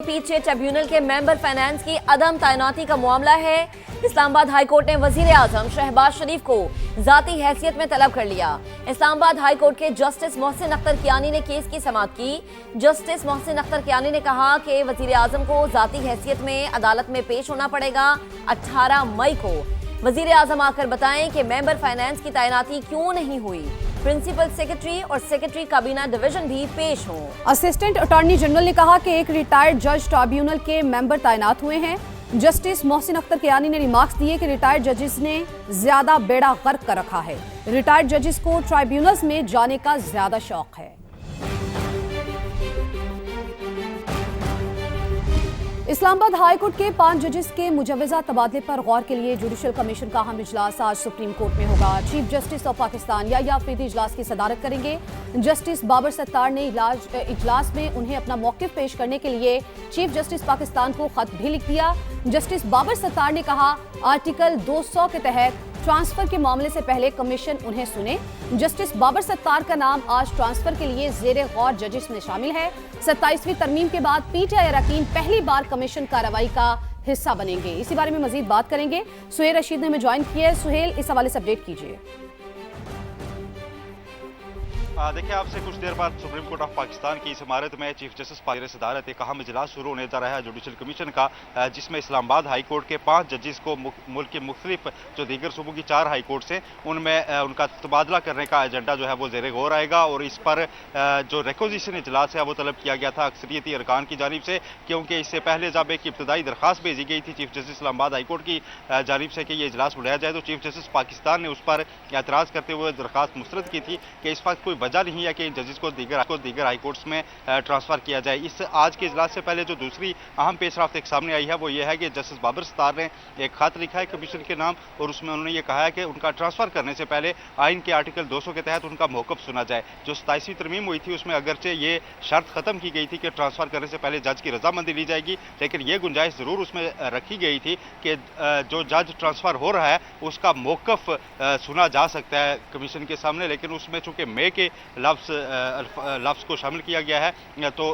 पीछे ट्रिब्यूनल के member finance की अदम तैनाती का मामला है। इस्लामाबाद हाई कोर्ट ने वजीर आजम शहबाज शरीफ को जाती हैसियत में तलब कर लिया। इस्लामाबाद हाई कोर्ट के जस्टिस मोहसिन अख्तर कियानी ने केस की समाअत की। जस्टिस मोहसिन अख्तर कियानी ने कहा कि वजीर आजम को जाती हैसियत में अदालत में पेश होना पड़ेगा। 18 मई को वजीर आजम आकर बताएं कि मेंबर फाइनेंस की तैनाती क्यों नहीं हुई। प्रिंसिपल सेक्रेटरी और सेक्रेटरी काबीना डिवीजन भी पेश हों। असिस्टेंट अटॉर्नी जनरल ने कहा कि एक रिटायर्ड जज ट्रिब्यूनल के मेंबर तैनात हुए हैं। जस्टिस मोहसिन अख्तर कियानी ने रिमार्क्स दिए कि रिटायर्ड जजेस ने ज्यादा बेड़ा गर्क कर रखा है। रिटायर्ड जजेस को ट्राइब्यूनल्स में जाने का ज्यादा शौक है। इस्लामाबाद हाई कोर्ट के 5 जजेस के मुजव्वजा तबादले पर गौर के लिए जुडिशल कमीशन का अहम इजलास आज सुप्रीम कोर्ट में होगा। चीफ जस्टिस ऑफ पाकिस्तान या अफरीदी इजलास की सदारत करेंगे। जस्टिस बाबर सत्तार ने इजलास में उन्हें अपना मौक़िफ़ पेश करने के लिए चीफ जस्टिस पाकिस्तान को खत भी लिख दिया। जस्टिस बाबर सत्तार ने कहा, आर्टिकल 200 के तहत ट्रांसफर के मामले से पहले कमीशन उन्हें सुने। जस्टिस बाबर सत्तार का नाम आज ट्रांसफर के लिए ज़ेरे गौर जजेस में शामिल है। 27वीं तरमीम के बाद पीटीआई अरकान पहली बार कमीशन कार्रवाई का हिस्सा बनेंगे। इसी बारे में मजीद बात करेंगे। सुहेल रशीद ने हमें ज्वाइन किया है। सुहेल, इस हवाले से अपडेट कीजिए। देखिए, आपसे कुछ देर बाद सुप्रीम कोर्ट ऑफ पाकिस्तान की इस इमारत में चीफ जस्टिस पाकिर सदारत एक अहम इजलास शुरू होने जा रहा है जुडिशल कमीशन का, जिसमें इस्लामाबाद हाई कोर्ट के 5 जजेस को मुल्क के मुख्तलिफ जो दीगर सूबों की 4 हाई कोर्ट हैं उनमें उनका तबादला करने का एजेंडा जो है वो ज़ेरे गौर आएगा। और इस पर जो रिक्विजिशन इजलास है वो तलब किया गया था अक्सरियती अरकान की जानिब से, क्योंकि इससे पहले जब एक इब्तदाई दरख्वास्त भेजी गई थी chief justice Islamabad high court की जानिब से कि ये इजलास बुलाया जाए, तो चीफ जस्टिस पाकिस्तान ने उस पर एतराज़ करते हुए दरख्वास्त मुस्तरद की थी कि इस वक्त कोई वजह नहीं है कि इन जजेस को दीगर हाई कोर्ट्स में ट्रांसफर किया जाए। इस आज के इजलास से पहले जो दूसरी अहम पेशरफ्त एक सामने आई है वो ये है कि जस्टिस बाबर सत्तार ने एक खत लिखा है कमीशन के नाम, और उसमें उन्होंने ये कहा है कि उनका ट्रांसफर करने से पहले आइन के आर्टिकल 200 के तहत उनका मौक़िफ़ सुना जाए। जो 27वीं तरमीम हुई थी उसमें अगरचे ये शर्त खत्म की गई थी कि ट्रांसफर करने से पहले जज की रजामंदी ली जाएगी, लेकिन ये गुंजाइश जरूर उसमें रखी गई थी कि जो जज ट्रांसफर हो रहा है उसका मौक़िफ़ सुना जा सकता है कमीशन के सामने। लेकिन उसमें चूंकि मे के लफ्ज़ को शामिल किया गया है, तो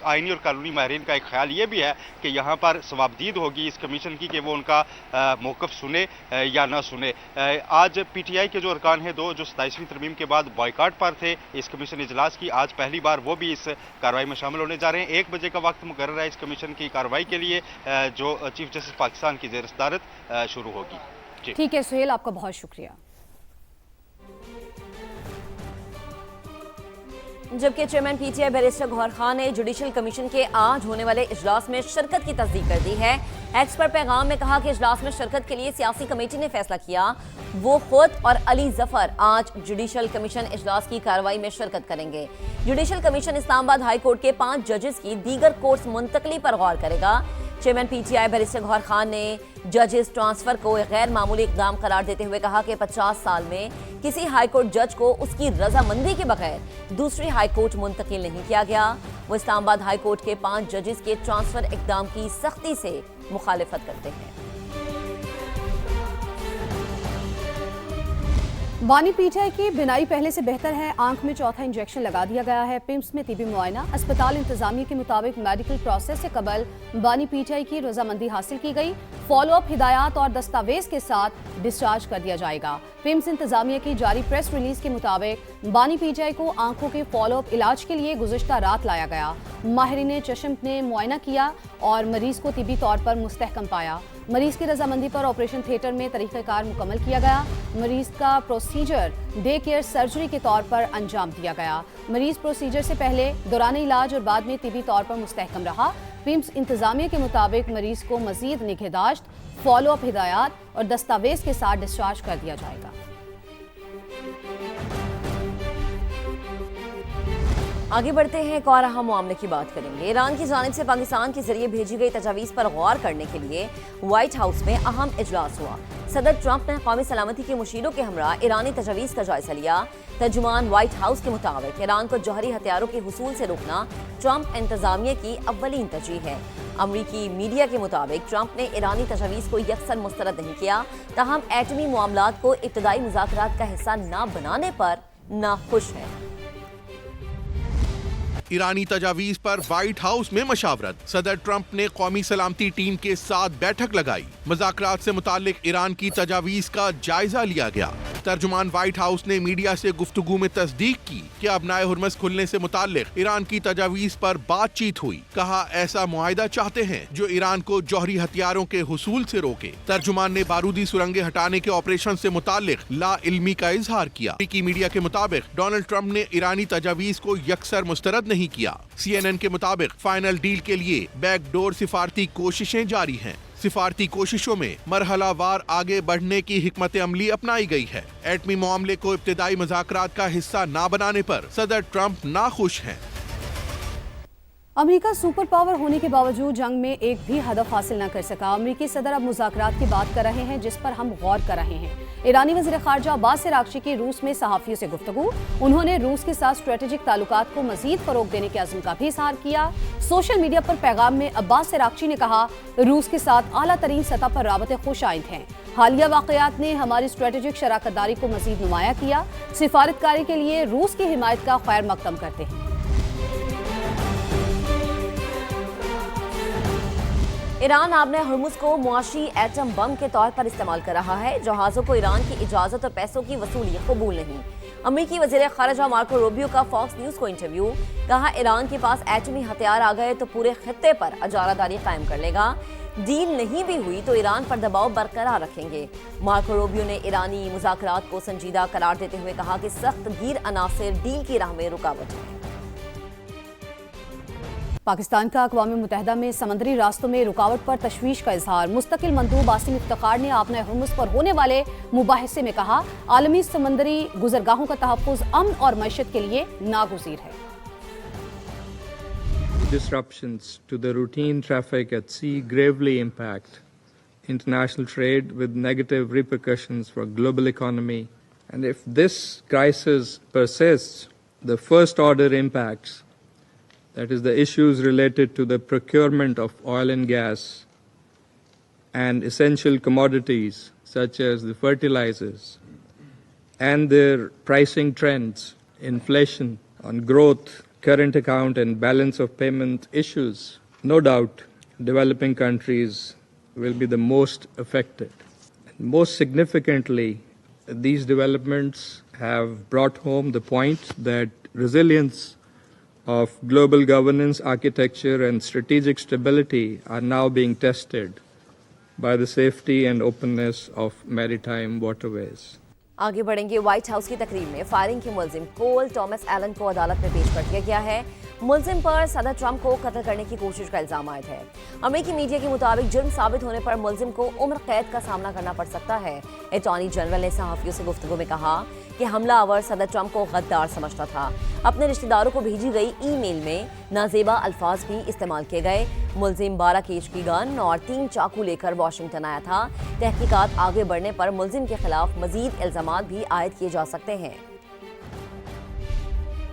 आइनी और कानूनी माहिरीन का एक ख्याल ये भी है कि यहाँ पर सवाबदीद होगी इस कमीशन की कि वो उनका मौक़िफ़ सुने या ना सुने। आज पीटीआई के जो अरकान हैं दो, जो 27वीं तरमीम के बाद बॉयकॉट पर थे इस कमीशन इजलास की, आज पहली बार वो भी इस कार्रवाई में शामिल होने जा रहे हैं। 1 बजे का वक्त मुकर्रर है इस कमीशन की कार्रवाई के लिए, जो चीफ जस्टिस पाकिस्तान की ज़ेर सदारत शुरू होगी। ठीक है सुहेल, आपका बहुत शुक्रिया। जबकि chairman PTI barrister Gauhar Khan ने जुडिशल कमीशन के आज होने वाले इजलास में शिरकत की तस्दीक कर दी है। एक्स पर पैगाम में कहा कि इजलास में शिरकत के लिए सियासी कमेटी ने फैसला किया। वो खुद और अली जफर आज जुडिशल कमीशन इजलास की कार्रवाई में शिरकत करेंगे। Judicial commission Islamabad high court के 5 जजेस की दीगर कोर्ट्स मुंतकली पर गौर करेगा। Chairman PTI barrister Gauhar Khan ने जजेस ट्रांसफर को एक गैर मामूली इकदाम करार देते हुए कहा कि 50 साल में किसी हाई कोर्ट जज को उसकी रजामंदी के बगैर दूसरी हाई कोर्ट मुंतकिल नहीं किया गया। वो इस्लामाबाद हाई कोर्ट के 5 जजेस के ट्रांसफर इकदाम की सख्ती से मुखालिफत करते हैं। बानी पीटीआई की बिनाई पहले से बेहतर है, आंख में चौथा इंजेक्शन लगा दिया गया है। पिम्स में तिबी मुआयना। अस्पताल इंतजामिया के मुताबिक मेडिकल प्रोसेस से कबल बानी पीटीआई की रजामंदी हासिल की गई। फॉलोअप हिदायत और दस्तावेज के साथ डिस्चार्ज कर दिया जाएगा। पिम्स इंतजामिया की जारी प्रेस रिलीज के मुताबिक बानी पीटीआई को आंखों के फॉलोअप इलाज के लिए गुज़िश्ता रात लाया गया। माहिरीन चश्म ने मुआयना किया और मरीज को तिबी तौर पर मुस्तहकम पाया। मरीज की रजामंदी पर ऑपरेशन थिएटर में तरीक़ाकार मुकम्मल किया गया। मरीज का प्रोसीजर डे केयर सर्जरी के तौर पर अंजाम दिया गया। मरीज प्रोसीजर से पहले दौरान इलाज और बाद में तिबी तौर पर मुस्तहकम रहा। पिम्स इंतजामिया के मुताबिक मरीज को मजीद निगहदाश्त, फॉलोअप हिदायत और दस्तावेज के साथ डिस्चार्ज कर दिया जाएगा। आगे बढ़ते हैं, एक और अहम मामले की बात करेंगे। ईरान की जानिब से पाकिस्तान के जरिए भेजी गई तजावीज़ पर गौर करने के लिए व्हाइट हाउस में अहम इजलास हुआ। सदर ट्रंप ने कौमी सलामती के मुशीरों के हमरा ईरानी तजावीज़ का जायजा लिया। तर्जुमान व्हाइट हाउस के मुताबिक ईरान को जौहरी हथियारों के हुसूल से रोकना ट्रंप इंतजामिया की अव्वलीन तरजीह है। अमरीकी मीडिया के मुताबिक ट्रंप ने ईरानी तजावीज़ को यकसन मुस्तरद नहीं किया, ताहम एटमी मामलात को इब्तदाई मुज़ाकरात का हिस्सा न बनाने पर नाखुश है। ईरानी तजावीज पर व्हाइट हाउस में मशावरत। सदर ट्रंप ने कौमी सलामती टीम के साथ बैठक लगाई। मुज़ाकरात से मुताल्लिक ईरान की तजावीज का जायजा लिया गया। तर्जुमान व्हाइट हाउस ने मीडिया से गुफ्तगू में तस्दीक की कि अबनाए हुर्मुज़ खुलने से मुताल्लिक ईरान की तजावीज पर बातचीत हुई। कहा ऐसा मुआहिदा चाहते हैं जो ईरान को जौहरी हथियारों के हुसूल से रोके। तर्जुमान ने बारूदी सुरंगें हटाने के ऑपरेशन से मुताल्लिक ला इल्मी का इजहार किया। अमेरिकी मीडिया के मुताबिक डोनाल्ड ट्रंप ने ईरानी तजावीज को यकसर मुस्तरद नहीं किया। CNN के मुताबिक फाइनल डील के लिए बैकडोर सिफारती कोशिशें जारी हैं। सिफारती कोशिशों में मरहलावार आगे बढ़ने की हिकमत अमली अपनाई गई है। एटमी मामले को इब्तिदाई मुज़ाकरात का हिस्सा ना बनाने पर सदर ट्रंप नाखुश हैं। अमेरिका सुपर पावर होने के बावजूद जंग में एक भी हदफ हासिल न कर सका। अमेरिकी सदर अब मुज़ाकरात की बात कर रहे हैं जिस पर हम गौर कर रहे हैं। ईरानी वज़ीर ख़ारजा अब्बास अराग़ची की रूस में सहाफ़ियों से गुफ्तगू। उन्होंने रूस के साथ स्ट्रेटेजिक ताल्लुकात को मज़ीद फ़रोग़ देने के अज़्म का भी इज़हार किया। सोशल मीडिया पर पैगाम में अब्बास अराग़ची ने कहा, रूस के साथ आला तरीन सतह पर राबते खुशाइंद हैं। हालिया वाक़यात ने हमारी स्ट्रेटेजिक शराकतदारी को मज़ीद नुमाया किया। सिफारतकारी के लिए रूस की हिमायत का खैर मक़दम करते हैं। ईरान आबने हुर्मुज़ को मुआशी एटम बम के तौर पर इस्तेमाल कर रहा है। जहाज़ों को ईरान की इजाज़त और पैसों की वसूली कबूल नहीं। अमेरिकी वज़ीर ख़ारजा मार्को रूबियो का फॉक्स न्यूज़ को इंटरव्यू। कहा ईरान के पास एटमी हथियार आ गए तो पूरे खित्ते पर अजारादारी कायम कर लेगा। डील नहीं भी हुई तो ईरान पर दबाव बरकरार रखेंगे। मार्को रूबियो ने ईरानी मुज़ाकरात को संजीदा करार देते हुए कहा कि सख्त गीर अनासिर डील की राह में रुकावट है। पाकिस्तान का अक़वाम मुत्तहिदा में समंदरी रास्तों में रुकावट पर तशवीश का इजहार। मुस्तकिल मंदूब आसिम इफ्तिखार ने आपने हुर्मुज़ पर होने वाले मुबाहिसे में कहा, आलमी समंदरी गुज़रगाहों का तहफ़्फ़ुज़ अमन और मईशत के लिए नागुज़ीर है। Disruptions to the routine traffic at sea gravely impact international trade with negative repercussions for global economy. And if this crisis persists, the first order impacts, that is the issues related to the procurement of oil and gas and essential commodities such as the fertilizers and their pricing trends, inflation on growth, current account and balance of payment issues. No doubt, developing countries will be the most affected. And most significantly, these developments have brought home the point that resilience of global governance, architecture and strategic stability are now being tested by the safety and openness of maritime waterways. आगे बढ़ेंगे। White house की तकरीर में firing के मुलजिम कोल Thomas Elon को अदालत में पेश कर दिया गया है। मुलजिम पर सदर ट्रंप को कत्ल करने की कोशिश का इल्जाम आयद है। अमेरिकी मीडिया के मुताबिक जुर्म साबित होने पर मुलजिम को उम्र कैद का सामना करना पड़ सकता है। अटॉर्नी जनरल ने सहाफ़ियों से गुफ्तगू में कहा कि हमलावर सदर ट्रंप को गद्दार समझता था। अपने रिश्तेदारों को भेजी गई ईमेल में नाजेबा अल्फाज भी इस्तेमाल किए गए। मुलजिम 12 केज की गन और 3 चाकू लेकर वाशिंगटन आया था। तहकीकात आगे बढ़ने पर मुलजिम के खिलाफ मजीद इल्जामात भी आयद किए जा सकते हैं।